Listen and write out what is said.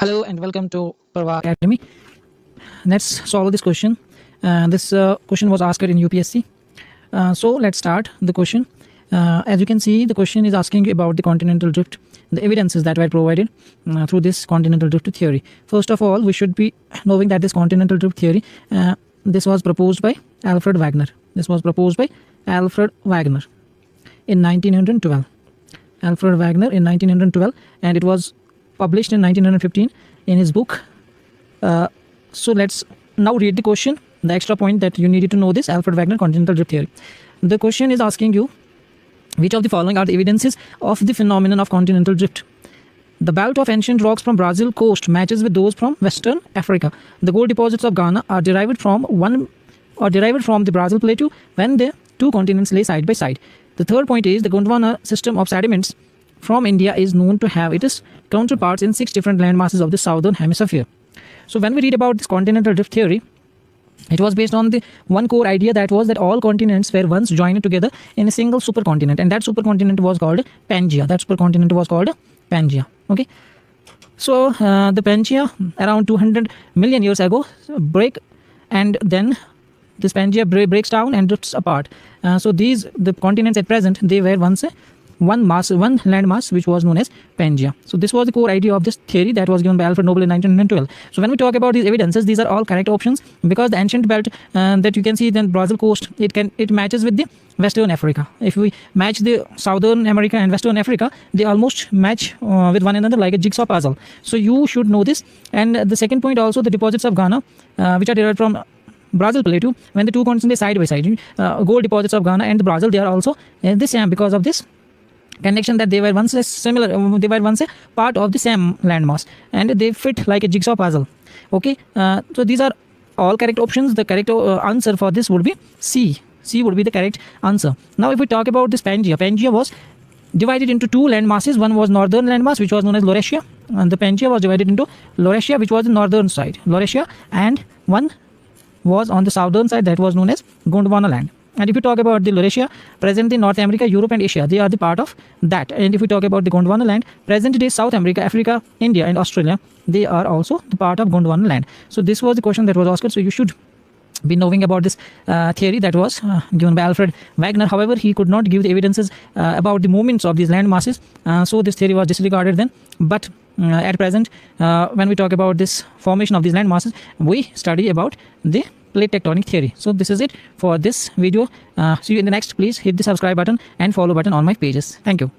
Hello and welcome to Parva Academy. Let's solve this question. This question was asked in UPSC. So let's start the question. As you can see, the question is asking about the continental drift, the evidences that were provided through this continental drift theory. First of all, we should be knowing that this continental drift theory, this was proposed by Alfred Wegener. This was proposed by Alfred Wegener in 1912. Alfred Wegener in 1912, and it was published in 1915 in his book. So let's now read the question. The extra point that you needed to know this Alfred Wegener continental drift theory. The question is asking you, which of the following are the evidences of the phenomenon of continental drift? The belt of ancient rocks from Brazil coast matches with those from Western Africa. The gold deposits of Ghana are derived from the Brazil Plateau when the two continents lay side by side. The third point is the Gondwana system of sediments from India is known to have its counterparts in 6 different land masses of the southern hemisphere. So when we read about this continental drift theory, it was based on the one core idea, that was that all continents were once joined together in a single supercontinent, and that supercontinent was called Pangaea. That supercontinent was called Pangaea. Okay. So the Pangaea around 200 million years ago break, and then this Pangaea breaks down and drifts apart. So the continents at present, they were once one land mass, which was known as Pangaea. So this was the core idea of this theory that was given by Alfred Nobel in 1912. So when we talk about these evidences, these are all correct options, because the ancient belt that you can see then Brazil coast, it matches with the Western Africa. If we match the Southern America and Western Africa, they almost match with one another like a jigsaw puzzle. So you should know this. And the second point also, the deposits of Ghana, which are derived from Brazil Plateau, when the two continents side by side, gold deposits of Ghana and the Brazil, they are also the same because of this connection, that they were once a part of the same landmass, and they fit like a jigsaw puzzle. Okay, so these are all correct options. The correct answer for this would be C. C would be the correct answer. Now if we talk about this Pangaea was divided into 2 land masses. One was northern landmass, which was known as Laurasia, and the Pangaea was divided into Laurasia, which was the northern side, Laurasia, and one was on the southern side, that was known as Gondwana land. And if you talk about the Laurasia, present in North America, Europe and Asia, they are the part of that. And if we talk about the Gondwana land, present day South America, Africa, India and Australia, they are also the part of Gondwana land. So this was the question that was asked. So you should be knowing about this theory that was given by Alfred Wegener. However, he could not give the evidences about the movements of these land masses. So this theory was disregarded then. But at present, when we talk about this formation of these land masses, we study about the plate tectonic theory. So this is it for this video. See you in the next. Please hit the subscribe button and follow button on my pages. Thank you.